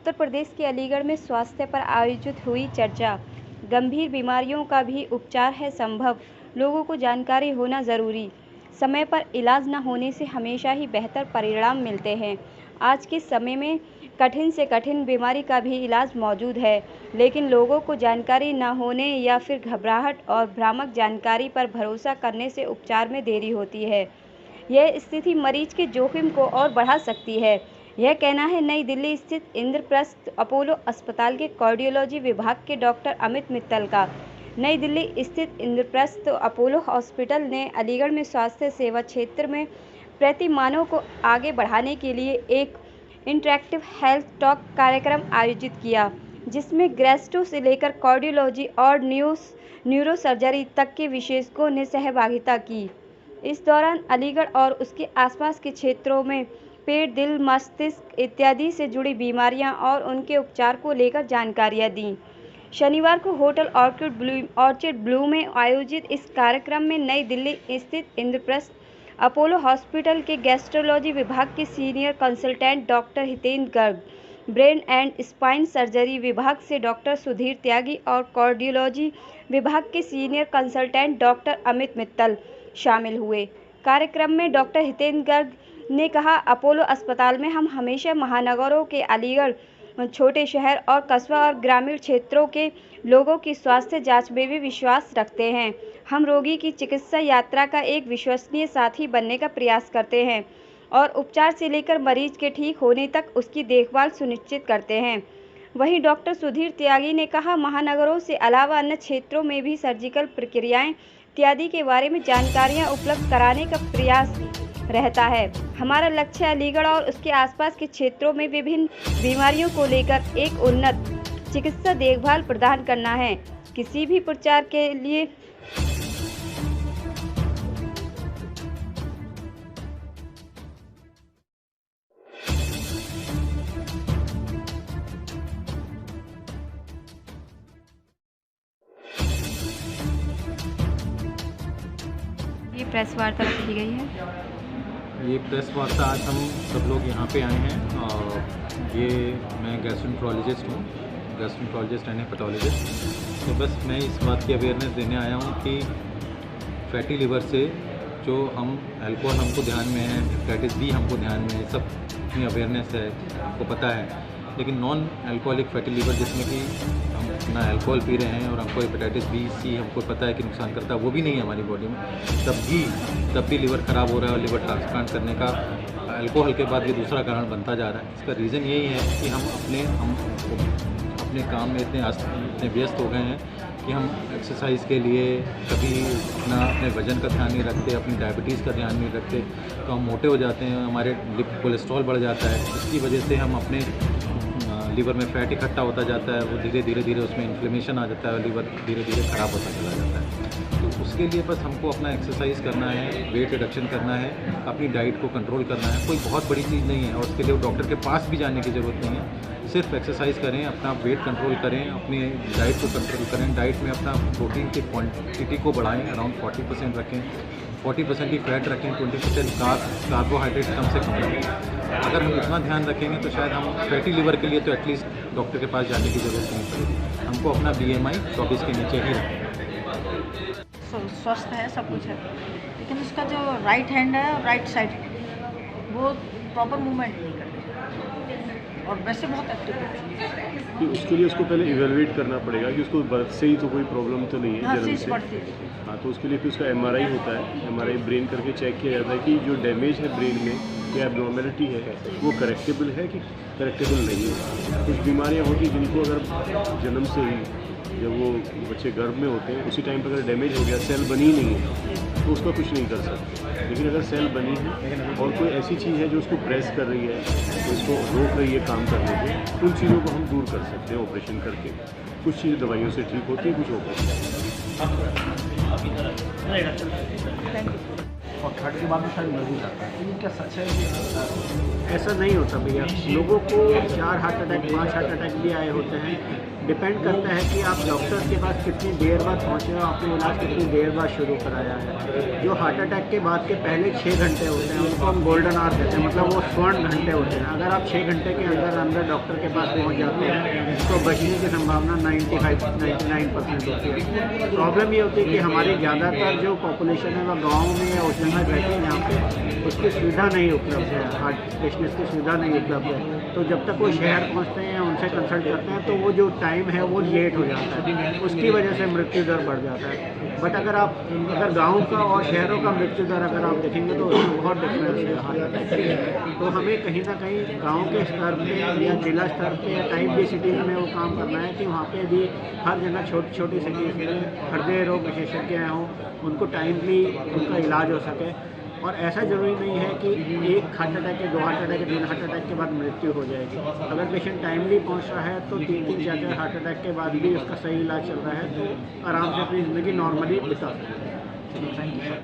उत्तर प्रदेश के अलीगढ़ में स्वास्थ्य पर आयोजित हुई चर्चा। गंभीर बीमारियों का भी उपचार है संभव, लोगों को जानकारी होना जरूरी। समय पर इलाज न होने से हमेशा ही बेहतर परिणाम मिलते हैं। आज के समय में कठिन से कठिन बीमारी का भी इलाज मौजूद है, लेकिन लोगों को जानकारी न होने या फिर घबराहट और भ्रामक जानकारी पर भरोसा करने से उपचार में देरी होती है। यह स्थिति मरीज के जोखिम को और बढ़ा सकती है। यह कहना है नई दिल्ली स्थित इंद्रप्रस्थ अपोलो अस्पताल के कार्डियोलॉजी विभाग के डॉक्टर अमित मित्तल का। नई दिल्ली स्थित इंद्रप्रस्थ अपोलो हॉस्पिटल ने अलीगढ़ में स्वास्थ्य सेवा क्षेत्र में प्रति मानव को आगे बढ़ाने के लिए एक इंटरैक्टिव हेल्थ टॉक कार्यक्रम आयोजित किया, जिसमें गैस्ट्रो से लेकर कार्डियोलॉजी और न्यूरोसर्जरी तक के विशेषज्ञों ने सहभागिता की। इस दौरान अलीगढ़ और उसके आसपास के क्षेत्रों में पेट, दिल, मस्तिष्क इत्यादि से जुड़ी बीमारियां और उनके उपचार को लेकर जानकारियां दी। शनिवार को होटल ऑर्चिड ब्लू में आयोजित इस कार्यक्रम में नई दिल्ली स्थित इंद्रप्रस्थ अपोलो हॉस्पिटल के गैस्ट्रोलॉजी विभाग के senior consultant doctor Hitendra Garg, brain and spine surgery विभाग से डॉक्टर सुधीर त्यागी और कार्डियोलॉजी विभाग के senior consultant doctor Amit Mittal शामिल हुए। कार्यक्रम में डॉक्टर हितेंद्र गर्ग ने कहा, अपोलो अस्पताल में हम हमेशा महानगरों के अलीगढ़, छोटे शहर और कस्बा और ग्रामीण क्षेत्रों के लोगों की स्वास्थ्य जांच में भी विश्वास रखते हैं। हम रोगी की चिकित्सा यात्रा का एक विश्वसनीय साथी बनने का प्रयास करते हैं और उपचार से लेकर मरीज के ठीक होने तक उसकी देखभाल सुनिश्चित करते हैं। वहीं डॉक्टर सुधीर त्यागी ने कहा, महानगरों से अलावा अन्य क्षेत्रों में भी सर्जिकल प्रक्रियाएं इत्यादि के बारे में जानकारियां उपलब्ध कराने का प्रयास रहता है। हमारा लक्ष्य अलीगढ़ और उसके आसपास के क्षेत्रों में विभिन्न बीमारियों को लेकर एक उन्नत चिकित्सा देखभाल प्रदान करना है। किसी भी प्रचार के लिए ये प्रेस वार्ता रखी गई है। ये प्रेस वार्ता आज हम सब लोग यहाँ पे आए हैं और ये मैं गैस्ट्रोएंटरोलॉजिस्ट हूँ, गैस्ट्रोएंटरोलॉजिस्ट एंड हेपेटोलॉजिस्ट। तो बस मैं इस बात की अवेयरनेस देने आया हूँ कि फैटी लिवर से जो हम अल्कोहल हमको ध्यान में है, हेपेटाइटिस बी हमको ध्यान में है, सब इतनी अवेयरनेस है, आपको पता है। लेकिन नॉन अल्कोहलिक फैटी लिवर जिसमें कि हम अपना अल्कोहल पी रहे हैं और हमको हेपेटाइटिस बी सी हमको पता है कि नुकसान करता है, वो भी नहीं है हमारी बॉडी में, तब भी लिवर ख़राब हो रहा है और लिवर ट्रांसप्लांट करने का अल्कोहल के बाद ये दूसरा कारण बनता जा रहा है। इसका रीज़न यही है कि हम अपने काम में इतने व्यस्त हो गए हैं कि हम एक्सरसाइज के लिए कभी अपने वज़न का ध्यान नहीं रखते, अपनी डायबिटीज़ का ध्यान नहीं रखते, तो हम मोटे हो जाते हैं, हमारे कोलेस्ट्रॉल बढ़ जाता है। इसकी वजह से हम अपने लीवर में फैट इकट्ठा होता जाता है, वो धीरे धीरे उसमें इन्फ्लेमेशन आ जाता है और लीवर धीरे धीरे ख़राब होता चला जाता है। तो उसके लिए बस हमको अपना एक्सरसाइज करना है, वेट रिडक्शन करना है, अपनी डाइट को कंट्रोल करना है। कोई बहुत बड़ी चीज़ नहीं है और उसके लिए डॉक्टर के पास भी जाने की ज़रूरत नहीं है। सिर्फ एक्सरसाइज करें, अपना वेट कंट्रोल करें, अपनी डाइट को कंट्रोल करें, डाइट में अपना प्रोटीन की क्वांटिटी को बढ़ाएं, अराउंड 40% रखें, 40% ही फैट रखें, 20% कार्बोहाइड्रेट कम से कम रखें। अगर हम इतना ध्यान रखेंगे तो शायद हम फैटी लिवर के लिए तो एटलीस्ट डॉक्टर के पास जाने की ज़रूरत नहीं पड़ेगी। हमको अपना BMI 24 के नीचे ही रखें। स्वस्थ है, सब कुछ है, लेकिन उसका जो राइट हैंड है, राइट साइड, वो प्रॉपर मूवमेंट नहीं करती और वैसे बहुत एक्टिव है। कि उसके लिए उसको पहले इवेलुएट करना पड़ेगा कि उसको बर्थ से ही तो कोई प्रॉब्लम तो नहीं है, जन्म से। हाँ, तो उसके लिए फिर उसका MRI होता है, MRI ब्रेन करके चेक किया जाता है कि जो डैमेज है ब्रेन में, क्या एब्नॉर्मेलिटी है, वो करेक्टेबल है कि करेक्टेबल नहीं है। कुछ बीमारियाँ होती हैं जिनको अगर जन्म से ही, जब वो बच्चे गर्भ में होते हैं, उसी टाइम पर अगर डैमेज हो गया, सेल बनी नहीं है, तो उसका कुछ नहीं कर सकते। लेकिन अगर सेल बनी है और कोई ऐसी चीज़ है जो उसको प्रेस कर रही है, तो उसको रोक रही है काम करने को, उन चीज़ों को हम दूर कर सकते हैं ऑपरेशन करके। कुछ चीज़ें दवाइयों से ठीक होती है, कुछ ऑपरेशन। और थर्ड के बाद में शायद मर भी जाता है, तो क्या सच है कि ऐसा नहीं होता भैया। लोगों को 4 हार्ट अटैक, 5 हार्ट अटैक भी आए होते हैं, डिपेंड करता है कि आप डॉक्टर के पास कितनी देर बाद पहुँचे हो, आपने इलाज कितनी देर बाद शुरू कराया है। जो हार्ट अटैक के बाद के पहले 6 घंटे होते हैं उनको हम गोल्डन आवर कहते हैं, मतलब वो स्वर्ण घंटे होते हैं। अगर आप 6 घंटे के अंदर अंदर डॉक्टर के पास पहुँच जाते हैं तो बचने की संभावना 95-99% होती है। प्रॉब्लम ये होती है कि हमारी ज़्यादातर जो पॉपुलेशन है वह गाँव में या उस जगह रहती है जहाँ पे उसकी सुविधा नहीं उपलब्ध है, हार्ट स्पेशलिस्ट की सुविधा नहीं उपलब्ध है। तो जब तक वो शहर पहुँचते हैं उनसे कंसल्ट करते हैं तो वो जो टाइम है वो लेट हो जाता है, उसकी वजह से मृत्यु दर बढ़ जाता है। बट अगर गांव का और शहरों का मृत्यु दर अगर आप देखेंगे तो उसमें बहुत डिफरेंस है हार्ट अटैक के। तो हमें कहीं ना कहीं गांव के स्तर पे या जिला स्तर पे या टाइप बी सिटीज़ में वो काम करना है कि वहाँ पे भी हर जगह छोटी छोटी सिटीज़ में हृदय रोग विशेषज्ञ हों, उनको टाइमली उनका इलाज हो सके। और ऐसा ज़रूरी नहीं है कि एक हार्ट अटैक के 2 हार्ट अटैक के 3 हार्ट अटैक के बाद मृत्यु हो जाएगी। अगर पेशेंट टाइमली पहुंच रहा है तो 3-3 4-4 हार्ट अटैक के बाद भी उसका सही इलाज चल रहा है तो आराम से अपनी ज़िंदगी नॉर्मली बिता सकते हैं। Thank you.